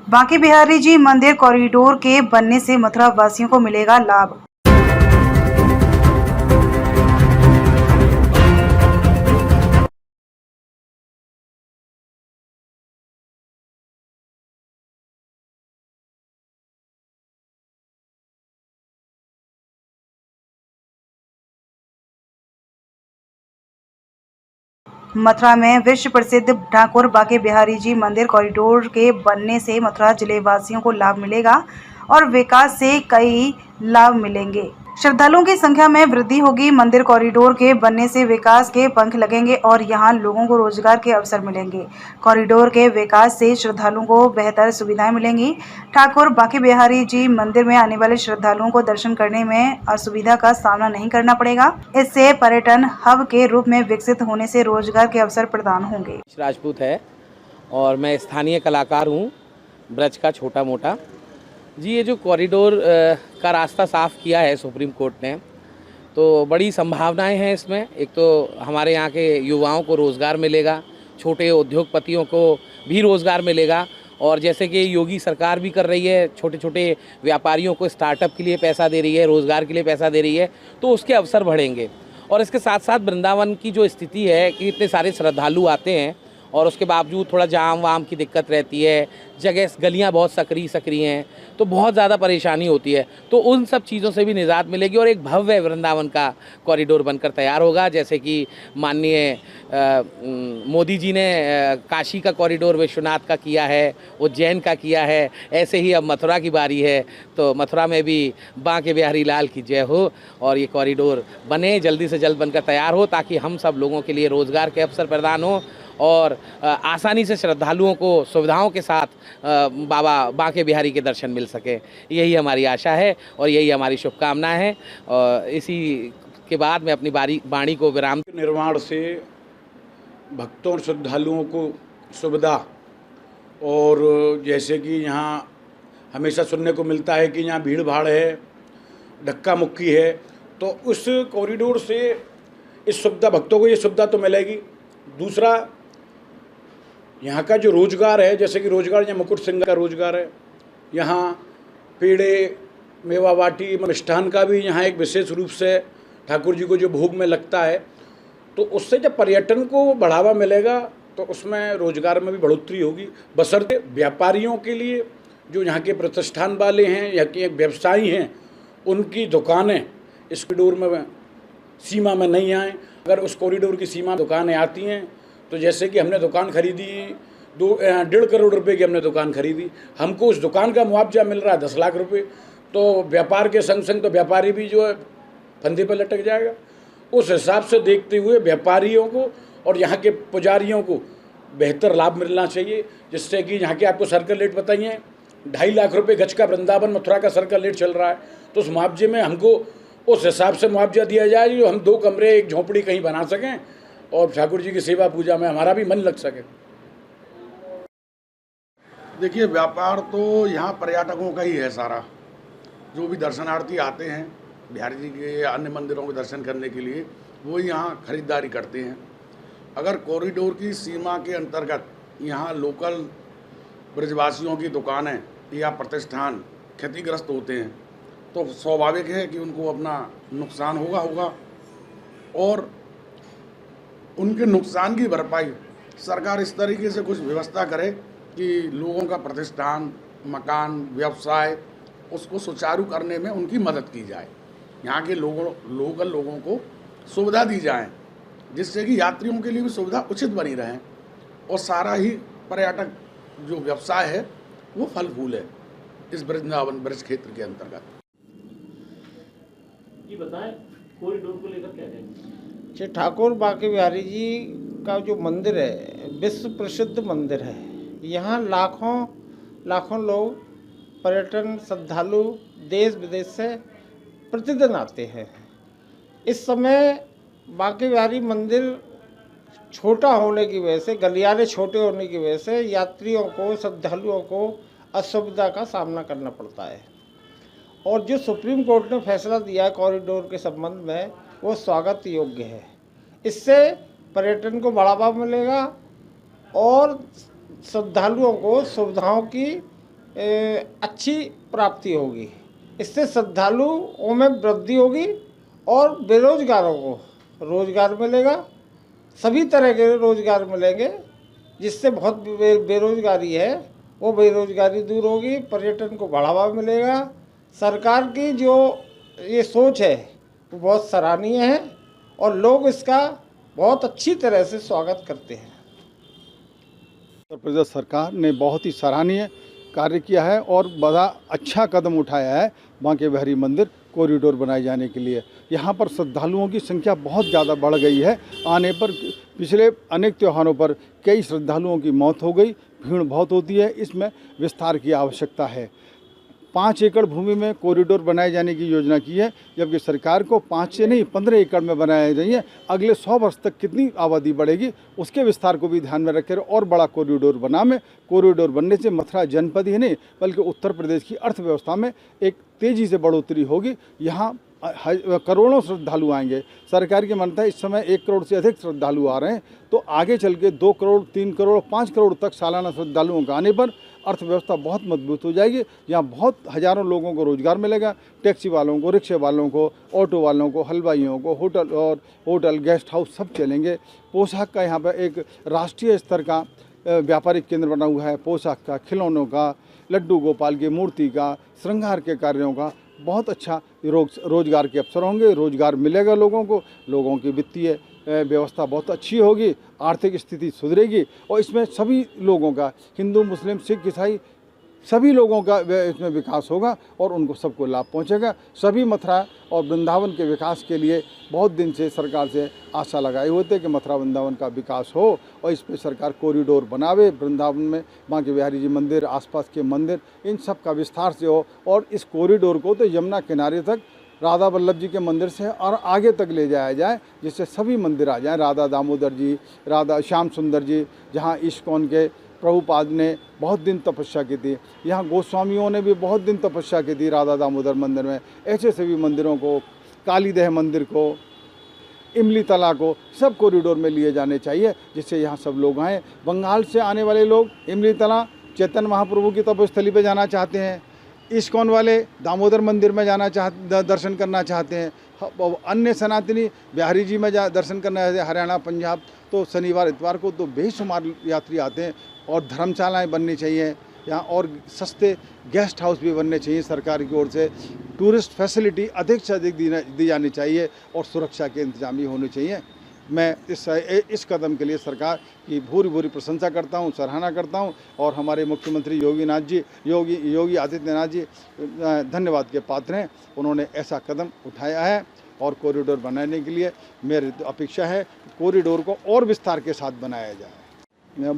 बांके बिहारी जी मंदिर कॉरिडोर के बनने से मथुरा वासियों को मिलेगा लाभ। मथुरा में विश्व प्रसिद्ध ठाकुर बांके बिहारी जी मंदिर कॉरिडोर के बनने से मथुरा जिले वासियों को लाभ मिलेगा और विकास से कई लाभ मिलेंगे। श्रद्धालुओं की संख्या में वृद्धि होगी। मंदिर कॉरिडोर के बनने से विकास के पंख लगेंगे और यहां लोगों को रोजगार के अवसर मिलेंगे। कॉरिडोर के विकास से श्रद्धालुओं को बेहतर सुविधाएं मिलेंगी। ठाकुर बांके बिहारी जी मंदिर में आने वाले श्रद्धालुओं को दर्शन करने में असुविधा का सामना नहीं करना पड़ेगा। इससे पर्यटन हब के रूप में विकसित होने से रोजगार के अवसर प्रदान होंगे। राजपूत है और मैं स्थानीय कलाकार हूँ, ब्रज का छोटा मोटा। जी, ये जो कॉरिडोर का रास्ता साफ़ किया है सुप्रीम कोर्ट ने, तो बड़ी संभावनाएं हैं इसमें। एक तो हमारे यहाँ के युवाओं को रोज़गार मिलेगा, छोटे उद्योगपतियों को भी रोज़गार मिलेगा, और जैसे कि योगी सरकार भी कर रही है, छोटे छोटे व्यापारियों को स्टार्टअप के लिए पैसा दे रही है, रोज़गार के लिए पैसा दे रही है, तो उसके अवसर बढ़ेंगे। और इसके साथ साथ वृंदावन की जो स्थिति है कि इतने सारे श्रद्धालु आते हैं और उसके बावजूद थोड़ा जाम वाम की दिक्कत रहती है, जगह गलियां बहुत सकरी हैं, तो बहुत ज़्यादा परेशानी होती है। तो उन सब चीज़ों से भी निजात मिलेगी और एक भव्य वृंदावन का कॉरिडोर बनकर तैयार होगा। जैसे कि माननीय मोदी जी ने काशी का कॉरिडोर विश्वनाथ का किया है, उज्जैन का किया है, ऐसे ही अब मथुरा की बारी है। तो मथुरा में भी बांके बिहारी लाल की जय हो और ये कॉरिडोर बने, जल्दी से जल्द बनकर तैयार हो, ताकि हम सब लोगों के लिए रोज़गार के अवसर प्रदान हो और आसानी से श्रद्धालुओं को सुविधाओं के साथ बाबा बांके बिहारी के दर्शन मिल सके। यही हमारी आशा है और यही हमारी शुभकामना है। और इसी के बाद मैं अपनी वाणी को विराम। निर्माण से भक्तों और श्रद्धालुओं को सुविधा, और जैसे कि यहाँ हमेशा सुनने को मिलता है कि यहाँ भीड़ भाड़ है, धक्का मुक्की है, तो उस कॉरिडोर से इस सुविधा, भक्तों को ये सुविधा तो मिलेगी। दूसरा, यहाँ का जो रोजगार है, जैसे कि रोजगार यहाँ मुकुट सिंह का रोजगार है, यहाँ पेड़े, मेवा बाटी, मिष्ठान का भी यहाँ एक विशेष रूप से ठाकुर जी को जो भोग में लगता है, तो उससे जब पर्यटन को बढ़ावा मिलेगा तो उसमें रोजगार में भी बढ़ोतरी होगी। बशर्ते व्यापारियों के लिए, जो यहाँ के प्रतिष्ठान वाले हैं, यहाँ के व्यवसायी हैं, उनकी दुकानें इस कॉरिडोर में सीमा में नहीं आएँ। अगर उस कॉरिडोर की सीमा दुकानें आती हैं, तो जैसे कि हमने दुकान खरीदी 1.5 करोड़ रुपए की हमने दुकान खरीदी, हमको उस दुकान का मुआवजा मिल रहा है 10 लाख रुपए, तो व्यापार के संग संग तो व्यापारी भी जो है फंदे पर लटक जाएगा। उस हिसाब से देखते हुए व्यापारियों को और यहाँ के पुजारियों को बेहतर लाभ मिलना चाहिए, जिससे कि यहाँ के आपको सर्कल रेट बताइए 2.5 लाख रुपए गज का वृंदावन मथुरा का सर्कल रेट चल रहा है, तो उस मुआवजे में हमको उस हिसाब से मुआवजा दिया जाए जो हम 2 कमरे एक झोंपड़ी कहीं बना सकें और ठाकुर जी की सेवा पूजा में हमारा भी मन लग सके। देखिए, व्यापार तो यहाँ पर्यटकों का ही है सारा। जो भी दर्शनार्थी आते हैं बिहारी जी के अन्य मंदिरों के दर्शन करने के लिए, वो यहाँ खरीदारी करते हैं। अगर कॉरिडोर की सीमा के अंतर्गत यहाँ लोकल ब्रजवासियों की दुकानें या प्रतिष्ठान क्षतिग्रस्त होते हैं, तो स्वाभाविक है कि उनको अपना नुकसान होगा और उनके नुकसान की भरपाई सरकार इस तरीके से कुछ व्यवस्था करे कि लोगों का प्रतिष्ठान, मकान, व्यवसाय, उसको सुचारू करने में उनकी मदद की जाए। यहाँ के लोकल लोगों को सुविधा दी जाए, जिससे कि यात्रियों के लिए भी सुविधा उचित बनी रहे और सारा ही पर्यटक जो व्यवसाय है वो फल फूल है इस वृंदावन ब्रज क्षेत्र के अंतर्गत। ये बताएं, कॉरिडोर को लेकर क्या कहेंगे? ठाकुर बांके बिहारी जी का जो मंदिर है विश्व प्रसिद्ध मंदिर है। यहाँ लाखों लोग पर्यटन श्रद्धालु देश विदेश से प्रतिदिन आते हैं। इस समय बांके बिहारी मंदिर छोटा होने की वजह से, गलियारे छोटे होने की वजह से यात्रियों को, श्रद्धालुओं को असुविधा का सामना करना पड़ता है। और जो सुप्रीम कोर्ट ने फैसला दिया है कॉरिडोर के संबंध में, वो स्वागत योग्य है। इससे पर्यटन को बढ़ावा मिलेगा और श्रद्धालुओं को सुविधाओं की अच्छी प्राप्ति होगी। इससे श्रद्धालुओं में वृद्धि होगी और बेरोजगारों को रोजगार मिलेगा, सभी तरह के रोजगार मिलेंगे, जिससे बहुत बेरोजगारी है वो बेरोजगारी दूर होगी, पर्यटन को बढ़ावा मिलेगा। सरकार की जो ये सोच है वो बहुत सराहनीय है और लोग इसका बहुत अच्छी तरह से स्वागत करते हैं। उत्तर प्रदेश सरकार ने बहुत ही सराहनीय कार्य किया है और बड़ा अच्छा कदम उठाया है बांके बिहारी मंदिर कॉरिडोर बनाए जाने के लिए। यहाँ पर श्रद्धालुओं की संख्या बहुत ज़्यादा बढ़ गई है। आने पर पिछले अनेक त्योहारों पर कई श्रद्धालुओं की मौत हो गई, भीड़ बहुत होती है, इसमें विस्तार की आवश्यकता है। 5 एकड़ भूमि में कॉरिडोर बनाए जाने की योजना की है, जबकि सरकार को 5 से नहीं 15 एकड़ में बनाया जाइए। अगले 100 वर्ष तक कितनी आबादी बढ़ेगी उसके विस्तार को भी ध्यान में रखकर और बड़ा कॉरिडोर कॉरिडोर बनने से मथुरा जनपद ही नहीं बल्कि उत्तर प्रदेश की अर्थव्यवस्था में एक तेज़ी से बढ़ोतरी होगी। यहाँ करोड़ों श्रद्धालु आएंगे। सरकार की मान्यता है इस समय 1 करोड़ से अधिक श्रद्धालु आ रहे हैं, तो आगे चल के 2 करोड़ 3 करोड़ 5 करोड़ तक सालाना श्रद्धालुओं का आने पर अर्थव्यवस्था बहुत मजबूत हो जाएगी। यहाँ बहुत हज़ारों लोगों को रोज़गार मिलेगा, टैक्सी वालों को, रिक्शे वालों को, ऑटो वालों को, हलवाइयों को, होटल गेस्ट हाउस सब चलेंगे। पोशाक का यहाँ पर एक राष्ट्रीय स्तर का व्यापारिक केंद्र बना हुआ है। पोशाक का, खिलौनों का, लड्डू गोपाल की मूर्ति का, श्रृंगार के कार्यों का बहुत अच्छा रोजगार के अवसर होंगे। रोजगार मिलेगा लोगों को, लोगों की वित्तीय व्यवस्था बहुत अच्छी होगी, आर्थिक स्थिति सुधरेगी और इसमें सभी लोगों का, हिंदू मुस्लिम सिख ईसाई सभी लोगों का इसमें विकास होगा और उनको सबको लाभ पहुंचेगा। सभी मथुरा और वृंदावन के विकास के लिए बहुत दिन से सरकार से आशा लगाए हुए थे कि मथुरा वृंदावन का विकास हो और इस पर सरकार कॉरिडोर बनावे। वृंदावन में बांके बिहारी जी मंदिर, आसपास के मंदिर, इन सब का विस्तार से हो और इस कॉरिडोर को तो यमुना किनारे तक राधा वल्लभ जी के मंदिर से और आगे तक ले जाया जाए, जिससे सभी मंदिर आ जाएं। राधा दामोदर जी, राधा श्याम सुंदर जी, जहाँ इस्कॉन के प्रभुपाद ने बहुत दिन तपस्या की थी, यहाँ गोस्वामियों ने भी बहुत दिन तपस्या की थी राधा दामोदर मंदिर में। ऐसे सभी मंदिरों को, कालीदेह मंदिर को, इमली तला को, सब कॉरिडोर में लिए जाने चाहिए, जिससे यहाँ सब लोग आएँ। बंगाल से आने वाले लोग इमली तला चैतन्य महाप्रभु की तपस्थली पर जाना चाहते हैं, इस्कॉन वाले दामोदर मंदिर में दर्शन करना चाहते हैं, अन्य सनातनी बिहारी जी में दर्शन करना है, हरियाणा पंजाब, तो शनिवार इतवार को तो बेशुमार यात्री आते हैं। और धर्मशालाएं बननी चाहिए यहाँ और सस्ते गेस्ट हाउस भी बनने चाहिए। सरकार की ओर से टूरिस्ट फैसिलिटी अधिक से अधिक दी जानी चाहिए और सुरक्षा के इंतजाम भी होने चाहिए। मैं इस कदम के लिए सरकार की भूरी प्रशंसा करता हूं, सराहना करता हूं और हमारे मुख्यमंत्री योगी आदित्यनाथ जी धन्यवाद के पात्र हैं। उन्होंने ऐसा कदम उठाया है और कॉरिडोर बनाने के लिए मेरी अपेक्षा है कॉरिडोर को और विस्तार के साथ बनाया जाए।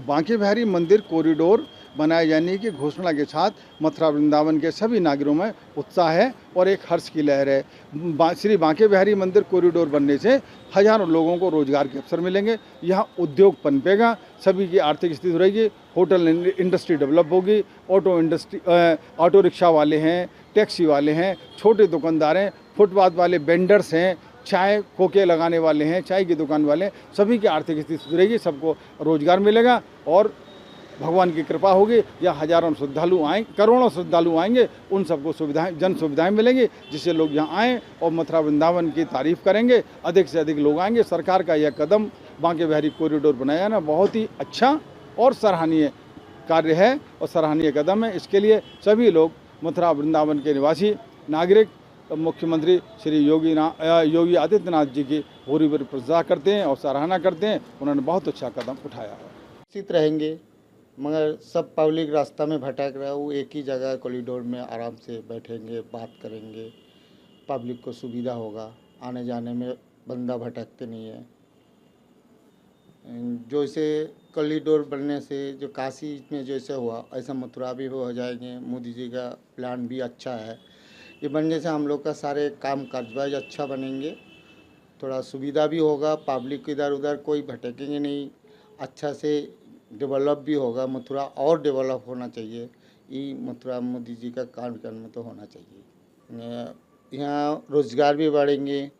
बांके बिहारी मंदिर कॉरिडोर बनाए जाने की घोषणा के साथ मथुरा वृंदावन के सभी नागरिकों में उत्साह है और एक हर्ष की लहर है। श्री बांके बिहारी मंदिर कॉरिडोर बनने से हजारों लोगों को रोजगार के अवसर मिलेंगे, यहाँ उद्योग पनपेगा, सभी की आर्थिक स्थिति रहेगी, होटल इंडस्ट्री डेवलप होगी, ऑटो रिक्शा वाले हैं, टैक्सी वाले हैं, छोटे दुकानदार हैं, फुटपाथ वाले वेंडर्स हैं, चाय कोके लगाने वाले हैं, चाय की दुकान वाले, सभी की आर्थिक स्थिति सुधरेगी, सबको रोजगार मिलेगा और भगवान की कृपा होगी। या हजारों श्रद्धालु आएंगे, करोड़ों श्रद्धालु आएंगे, उन सबको जन सुविधाएं मिलेंगी, जिससे लोग यहाँ आएँ और मथुरा वृंदावन की तारीफ करेंगे, अधिक से अधिक लोग आएंगे। सरकार का यह कदम बांके बिहारी कॉरिडोर बनाया ना बहुत ही अच्छा और सराहनीय कार्य है और सराहनीय कदम है। इसके लिए सभी लोग मथुरा वृंदावन के निवासी नागरिक मुख्यमंत्री श्री योगी आदित्यनाथ जी की पूरी प्रशंसा करते हैं और सराहना करते हैं। उन्होंने बहुत अच्छा कदम उठाया है। स्थित रहेंगे, मगर सब पब्लिक रास्ता में भटक रहा है, वो एक ही जगह कॉरिडोर में आराम से बैठेंगे, बात करेंगे, पब्लिक को सुविधा होगा, आने जाने में बंदा भटकते नहीं है। जो इसे कॉरिडोर बनने से जो काशी में जैसे हुआ ऐसा मथुरा भी हो जाएंगे। मोदी जी का प्लान भी अच्छा है, ये बनने से हम लोग का सारे काम काज अच्छा बनेंगे, थोड़ा सुविधा भी होगा, पब्लिक इधर उधर कोई भटकेंगे नहीं, अच्छा से डेवलप भी होगा। मथुरा और डेवलप होना चाहिए, ये मथुरा मोदी जी का कार्यक्रम में तो होना चाहिए। यहाँ रोज़गार भी बढ़ेंगे,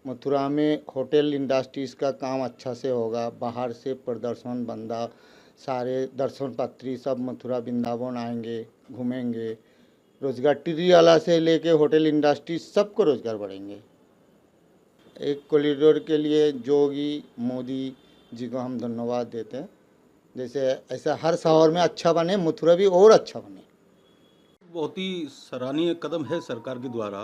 मथुरा में होटल इंडस्ट्रीज़ का काम अच्छा से होगा, बाहर से प्रदर्शन बंदा सारे दर्शन पात्री सब मथुरा वृंदावन आएंगे, घूमेंगे। रोजगार टिर्री वाला से लेके होटल इंडस्ट्री सबको रोजगार बढ़ेंगे। एक कॉरिडोर के लिए योगी मोदी जी को हम धन्यवाद देते हैं। जैसे ऐसा हर शहर में अच्छा बने, मथुरा भी और अच्छा बने। बहुत ही सराहनीय कदम है सरकार के द्वारा,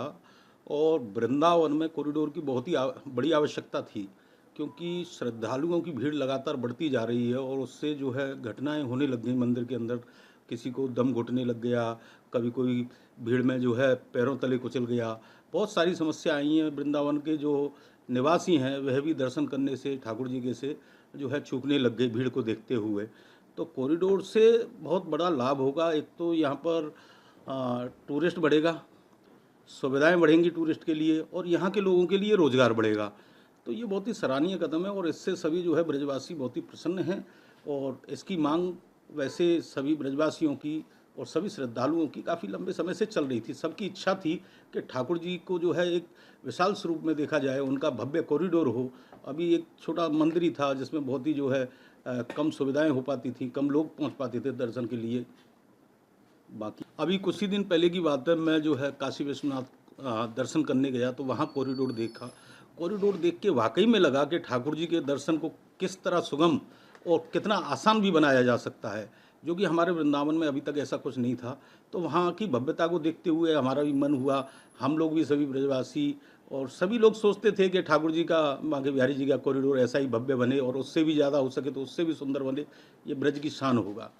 और वृंदावन में कॉरिडोर की बहुत ही बड़ी आवश्यकता थी, क्योंकि श्रद्धालुओं की भीड़ लगातार बढ़ती जा रही है और उससे जो है घटनाएं होने लग गई मंदिर के अंदर। किसी को दम घुटने लग गया, कभी कोई भीड़ में जो है पैरों तले कुचल गया। बहुत सारी समस्या आई हैं। वृंदावन के जो निवासी हैं वह भी दर्शन करने से ठाकुर जी के से जो है चूकने लग गए भीड़ को देखते हुए। तो कॉरिडोर से बहुत बड़ा लाभ होगा। एक तो यहाँ पर टूरिस्ट बढ़ेगा, सुविधाएं बढ़ेंगी टूरिस्ट के लिए, और यहाँ के लोगों के लिए रोज़गार बढ़ेगा। तो ये बहुत ही सराहनीय कदम है और इससे सभी जो है ब्रजवासी बहुत ही प्रसन्न हैं। और इसकी मांग वैसे सभी ब्रजवासियों की और सभी श्रद्धालुओं की काफ़ी लंबे समय से चल रही थी। सबकी इच्छा थी कि ठाकुर जी को जो है एक विशाल स्वरूप में देखा जाए, उनका भव्य कॉरिडोर हो। अभी एक छोटा मंदिर ही था जिसमें बहुत ही जो है कम सुविधाएं हो पाती थी, कम लोग पहुंच पाते थे दर्शन के लिए। बाकी अभी कुछ ही दिन पहले की बात है, मैं जो है काशी विश्वनाथ दर्शन करने गया तो वहाँ कॉरिडोर देखा। कॉरिडोर देख के वाकई में लगा कि ठाकुर जी के दर्शन को किस तरह सुगम और कितना आसान भी बनाया जा सकता है, जो कि हमारे वृंदावन में अभी तक ऐसा कुछ नहीं था। तो वहाँ की भव्यता को देखते हुए हमारा भी मन हुआ। हम लोग भी सभी ब्रजवासी और सभी लोग सोचते थे कि ठाकुर जी का, बांके बिहारी जी का कॉरिडोर ऐसा ही भव्य बने और उससे भी ज़्यादा हो सके तो उससे भी सुंदर बने। ये ब्रज की शान होगा।